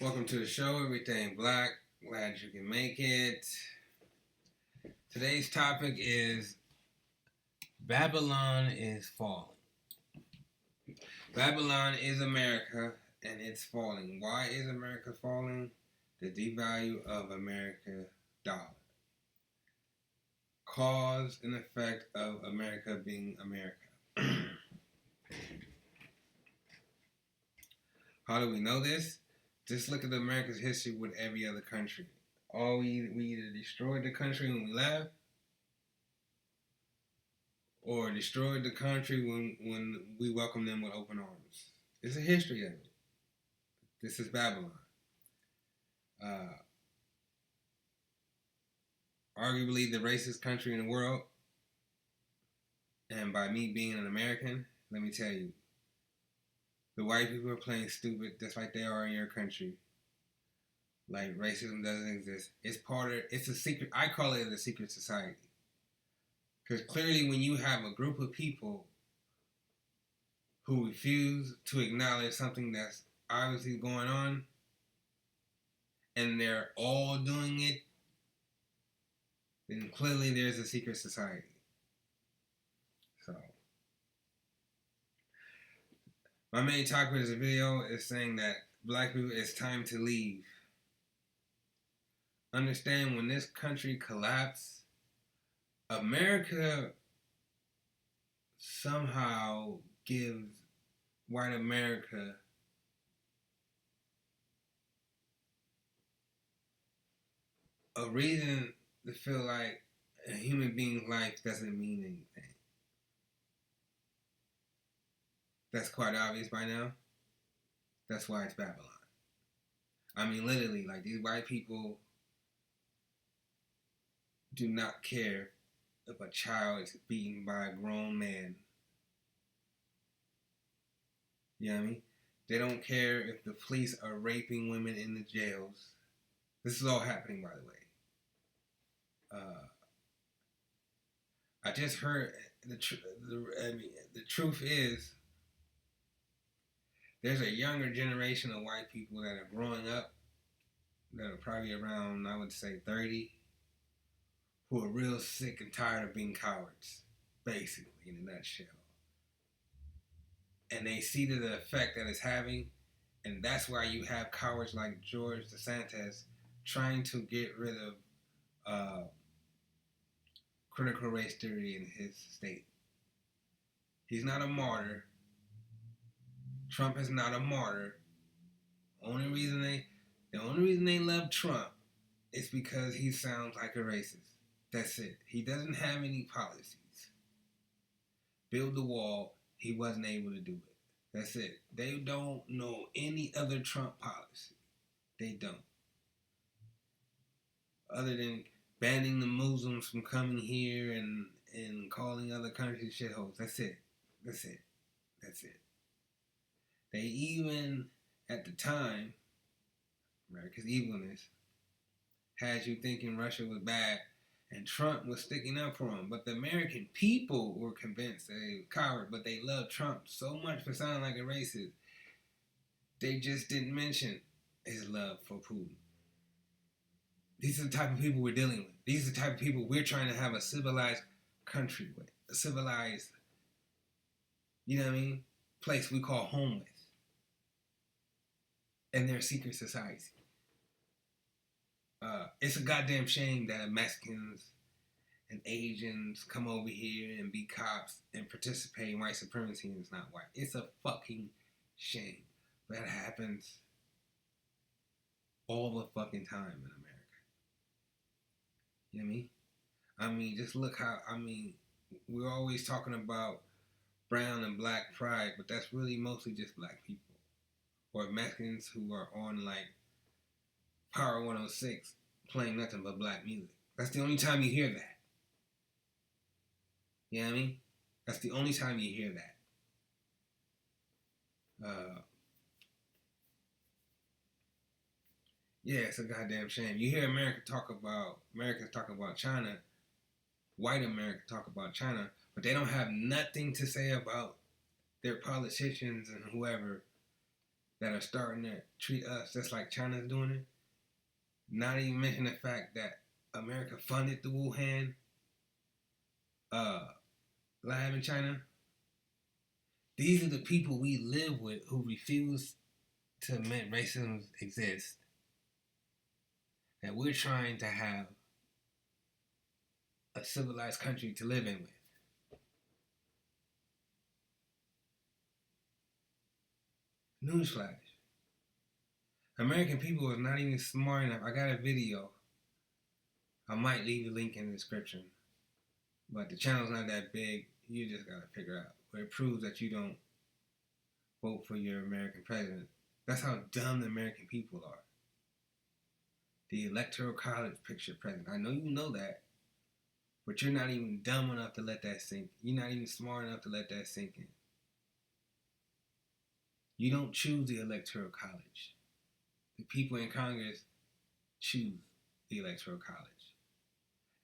Welcome to the show, Everything Black. Glad you can make it. Today's topic is Babylon is falling. Babylon is America and it's falling. Why is America falling? The devalue of America dollar. Cause and effect of America being America. How do we know this? Just look at America's history with every other country. We either destroyed the country when we left, or destroyed the country when we welcomed them with open arms. It's a history of it. This is Babylon. Arguably the racist country in the world. And by me being an American, let me tell you, the white people are playing stupid just like they are in your country. Like, racism doesn't exist. It's a secret. I call it a secret society. Because clearly when you have a group of people who refuse to acknowledge something that's obviously going on, and they're all doing it, then clearly there's a secret society. So, my main topic of this video is saying that black people, it's time to leave. Understand, when this country collapsed, America somehow gives white America a reason to feel like a human being's life doesn't mean anything. That's quite obvious by now. That's why it's Babylon. I mean, literally, like, these white people do not care if a child is beaten by a grown man. You know what I mean? They don't care if the police are raping women in the jails. This is all happening, by the way. I just heard the truth is, there's a younger generation of white people that are growing up that are probably around, I would say, 30, who are real sick and tired of being cowards, basically, in a nutshell. And they see the effect that it's having, and that's why you have cowards like George DeSantis trying to get rid of critical race theory in his state. He's not a martyr. Trump is not a martyr. The only reason they love Trump is because he sounds like a racist. That's it. He doesn't have any policies. Build the wall, he wasn't able to do it. That's it. They don't know any other Trump policy. They don't. Other than banning the Muslims from coming here and calling other countries shitholes. That's it. They even, at the time, America's evilness, had you thinking Russia was bad, and Trump was sticking up for him. But the American people were convinced that he was a coward, but they loved Trump so much for sounding like a racist, they just didn't mention his love for Putin. These are the type of people we're dealing with. These are the type of people we're trying to have a civilized country with. A civilized, you know what I mean, place we call home with. And their secret society. It's a goddamn shame that Mexicans and Asians come over here and be cops and participate in white supremacy, and it's not white. It's a fucking shame. That happens all the fucking time in America. You know what I mean? I mean, just look how, we're always talking about brown and black pride, but that's really mostly just black people. Or Mexicans who are on, like, Power 106 playing nothing but black music. That's the only time you hear that. You know what I mean? That's the only time you hear that. Yeah, it's a goddamn shame. You hear Americans talk about China, white America talk about China, but they don't have nothing to say about their politicians and whoever that are starting to treat us just like China's doing it. Not even mention the fact that America funded the Wuhan uh, lab in China. These are the people we live with who refuse to admit racism exists. That we're trying to have a civilized country to live in with. Newsflash. American people are not even smart enough. I got a video. I might leave a link in the description. But the channel's not that big. You just gotta figure out. But it proves that you don't vote for your American president. That's how dumb the American people are. The Electoral College picture president. I know you know that. But you're not even dumb enough to let that sink. You're not even smart enough to let that sink in. You don't choose the Electoral College. The people in Congress choose the Electoral College.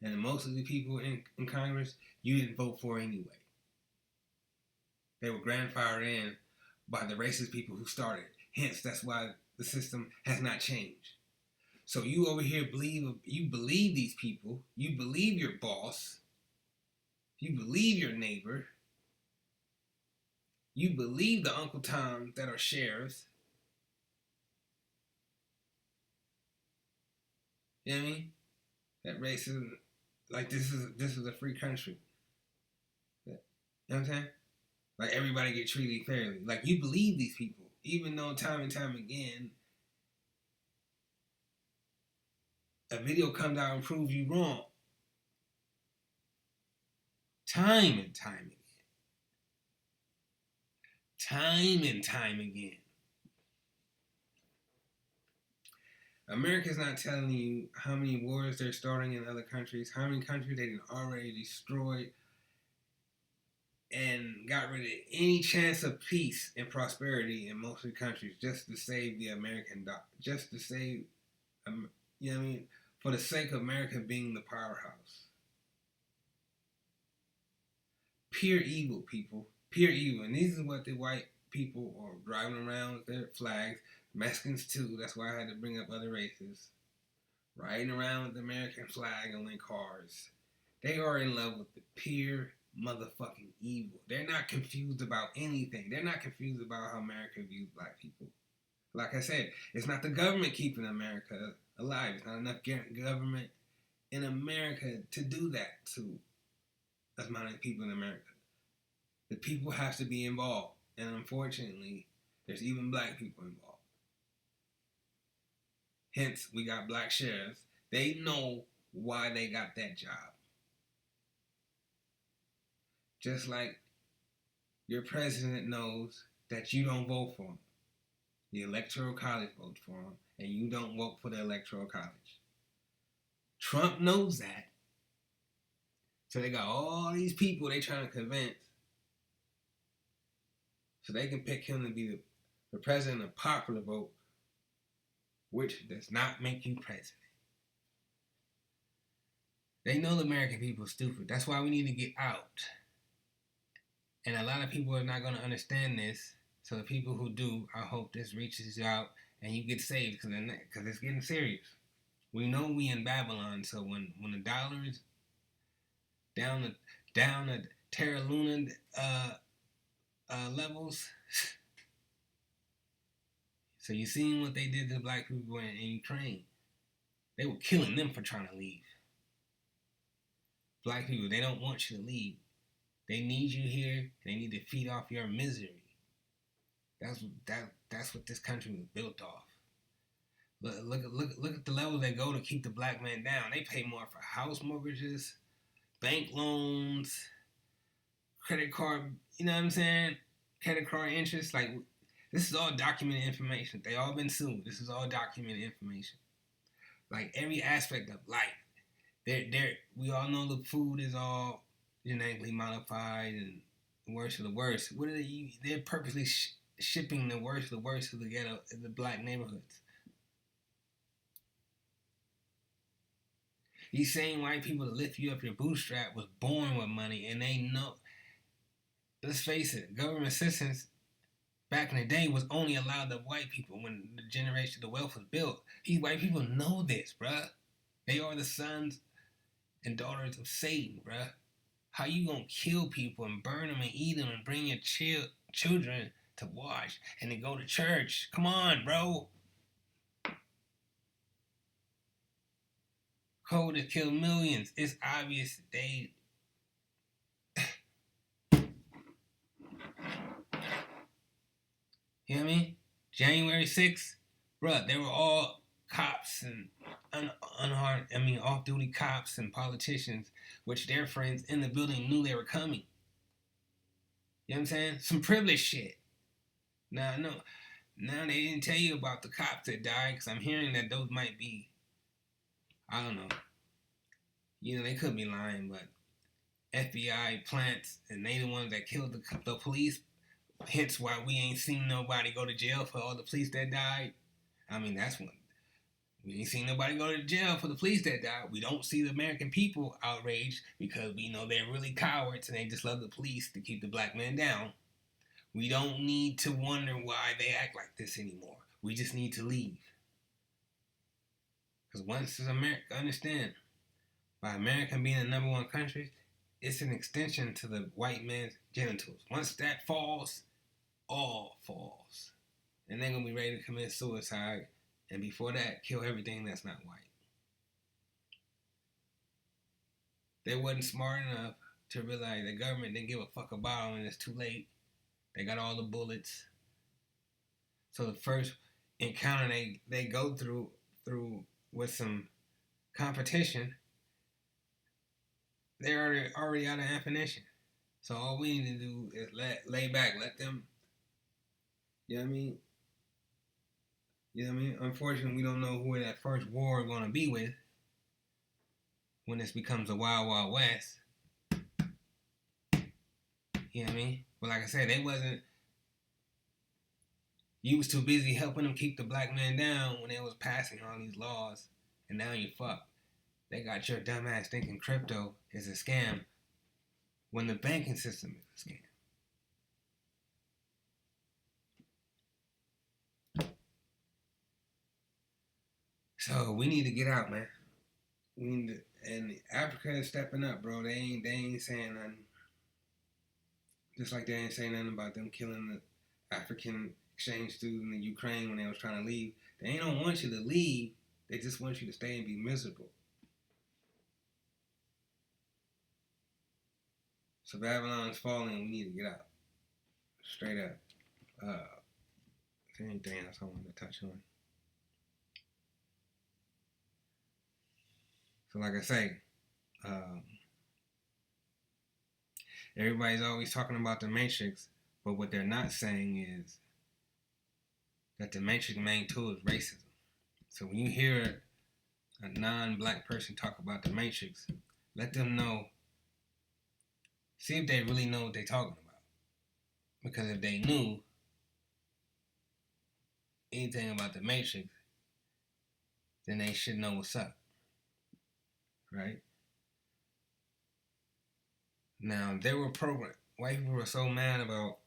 And most of the people in Congress, you didn't vote for anyway. They were grandfathered in by the racist people who started. Hence, that's why the system has not changed. So you over here believe these people, you believe your boss, you believe your neighbor, you believe the Uncle Toms that are sheriffs. You know what I mean? That racism, like this is a free country. You know what I'm saying? Like everybody get treated fairly. Like you believe these people, even though time and time again a video comes out and proves you wrong. Time and time again. Time and time again. America's not telling you how many wars they're starting in other countries, how many countries they already destroyed and got rid of any chance of peace and prosperity in most of the countries just to save the American just to save, you know what I mean? For the sake of America being the powerhouse. Pure evil, people. Pure evil. And these is what the white people are driving around with their flags. Mexicans too. That's why I had to bring up other races. Riding around with the American flag on their cars. They are in love with the pure motherfucking evil. They're not confused about anything. They're not confused about how America views black people. Like I said, it's not the government keeping America alive. It's not enough government in America to do that to as many people in America. The people have to be involved. And unfortunately, there's even black people involved. Hence, we got black sheriffs. They know why they got that job. Just like your president knows that you don't vote for him. The Electoral College votes for him, and you don't vote for the Electoral College. Trump knows that. So they got all these people they trying to convince so they can pick him to be the president of popular vote, which does not make you president. They know the American people are stupid. That's why we need to get out. And a lot of people are not going to understand this. So the people who do, I hope this reaches you out and you get saved because it's getting serious. We know we in Babylon, so when the dollar is down at Terra Luna levels, so you seen what they did to black people in Ukraine. They were killing them for trying to leave. Black people, they don't want you to leave. They need you here. They need to feed off your misery. That's what this country was built off. Look at the level they go to keep the black man down. They pay more for house mortgages, bank loans, credit card. You know what I'm saying? Credit card interest. Like this is all documented information. They all been sued. This is all documented information. Like every aspect of life. We all know the food is all genetically modified and the worst of the worst. What are they? They're purposely shipping the worst of the ghetto, the black neighborhoods. These same white people that lift you up your bootstrap was born with money, and they know. Let's face it, government assistance back in the day was only allowed to white people when the generation the wealth was built. These white people know this, bruh. They are the sons and daughters of Satan, bruh. How you gonna kill people and burn them and eat them and bring your children to watch and then go to church? Come on, bro. Code has killed millions. It's obvious they. You know what I mean? January 6th, bruh, they were all cops and off-duty cops and politicians, which their friends in the building knew they were coming. You know what I'm saying? Some privilege shit. Now they didn't tell you about the cops that died, because I'm hearing that those might be, I don't know. You know, they could be lying, but FBI plants, and they the ones that killed the police. Hence why we ain't seen nobody go to jail for all the police that died. I mean, that's one. We ain't seen nobody go to jail for the police that died. We don't see the American people outraged because we know they're really cowards and they just love the police to keep the black man down. We don't need to wonder why they act like this anymore. We just need to leave. Because once America understand, by America being the number one country, it's an extension to the white man's genitals. Once that falls, all falls. And they're going to be ready to commit suicide. And before that, kill everything that's not white. They wasn't smart enough to realize the government didn't give a fuck about them and it's too late. They got all the bullets. So the first encounter they go through with some competition, they're already out of ammunition. So all we need to do is lay back, let them, you know what I mean? You know what I mean? Unfortunately, we don't know who that first war is going to be with when this becomes a wild, wild west. You know what I mean? But like I said, you was too busy helping them keep the black man down when they was passing all these laws, and now you fucked. They got your dumb ass thinking crypto is a scam when the banking system is a scam. So we need to get out, man. And Africa is stepping up, bro. They ain't saying nothing. Just like they ain't saying nothing about them killing the African exchange student in Ukraine when they was trying to leave. They don't want you to leave. They just want you to stay and be miserable. So Babylon's falling. We need to get out. Straight up. Is there anything else I wanted to touch on? So like I say, everybody's always talking about the Matrix, but what they're not saying is that the Matrix main tool is racism. So when you hear a non-black person talk about the Matrix, let them know, see if they really know what they're talking about. Because if they knew anything about the Matrix, then they should know what's up. Right? Now, they were programmed. White people were so mad about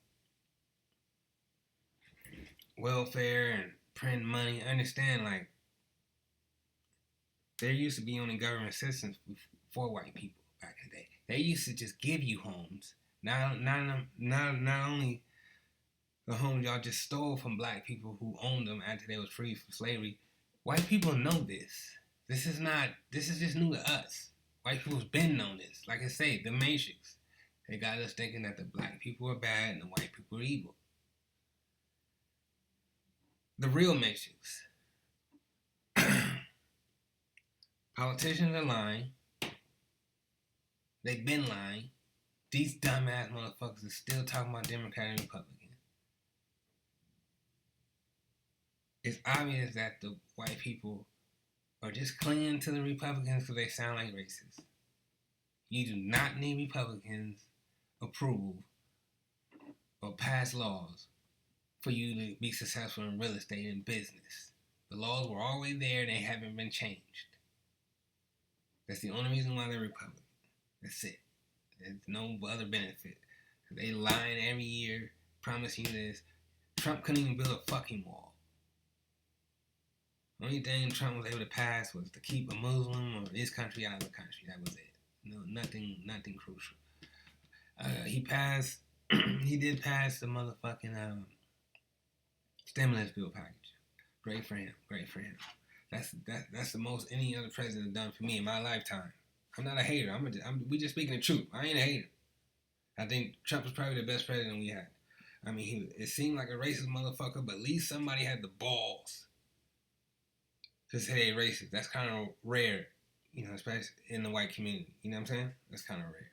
welfare and printing money. Understand, like, there used to be only government assistance for white people back in the day. They used to just give you homes. Not only the homes y'all just stole from black people who owned them after they was free from slavery. White people know this. This is just new to us. White people's been known this. Like I say, the Matrix. They got us thinking that the black people are bad and the white people are evil. The real Matrix. Politicians are lying. They've been lying. These dumbass motherfuckers are still talking about Democrat and Republican. It's obvious that the white people are just clinging to the Republicans because they sound like racists. You do not need Republicans' approval or pass laws for you to be successful in real estate and business. The laws were always there and they haven't been changed. That's the only reason why they're Republican. That's it. There's no other benefit. They lying every year, promising you this Trump couldn't even build a fucking wall. The only thing Trump was able to pass was to keep a Muslim or his country out of the country. That was it. No, nothing crucial. He passed. He did pass the motherfucking stimulus bill package. Great for him. Great for him. That's the most any other president done for me in my lifetime. I'm not a hater. We just speaking the truth. I ain't a hater. I think Trump was probably the best president we had. I mean, it seemed like a racist motherfucker, but at least somebody had the balls to say they racist. That's kind of rare, you know, especially in the white community. You know what I'm saying? That's kind of rare.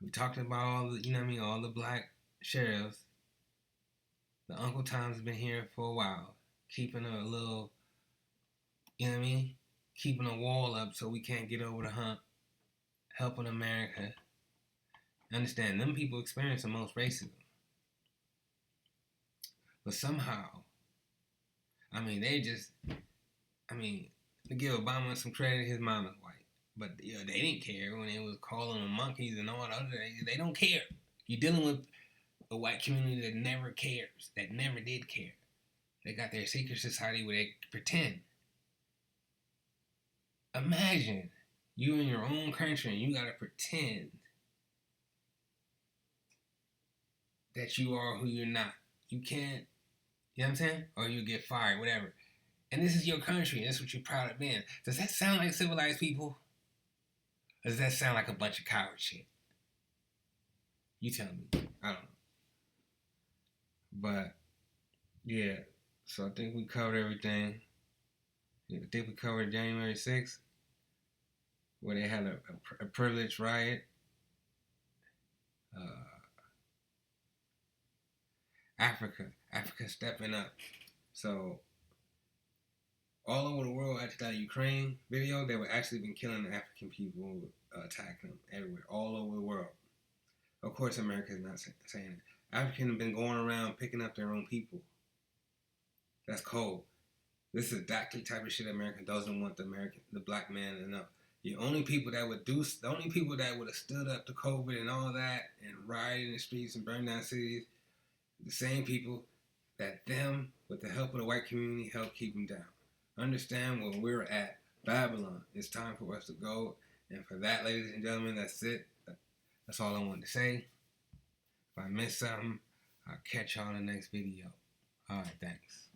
We talked about all the, you know what I mean, all the black sheriffs. The Uncle Tom's been here for a while, keeping a little, you know what I mean, keeping a wall up so we can't get over the hump, helping America. Understand, them people experience the most racism. But somehow, I mean, to give Obama some credit, his mama's white. But you know, they didn't care when it was calling them monkeys and all the other. They don't care. You're dealing with a white community that never cares, that never did care. They got their secret society where they pretend. Imagine you in your own country and you gotta pretend that you are who you're not. You can't, you know what I'm saying? Or you get fired, whatever. And this is your country, and that's what you're proud of being. Does that sound like civilized people? Or does that sound like a bunch of coward shit? You tell me. I don't know. But, yeah. So I think we covered everything. I think we covered January 6th, where they had a privileged riot. Africa stepping up. So all over the world, after that Ukraine video, they were actually been killing the African people, attacking them everywhere, all over the world. Of course, America is not saying it. Africans have been going around picking up their own people. That's cold. This is exactly the type of shit America doesn't want the black man to know. The only people that would have stood up to COVID and all that and riot in the streets and burn down cities, the same people that them, with the help of the white community, help keep them down. Understand where we're at. Babylon. It's time for us to go. And for that, ladies and gentlemen, that's it. That's all I wanted to say. If I missed something, I'll catch y'all in the next video. All right, thanks.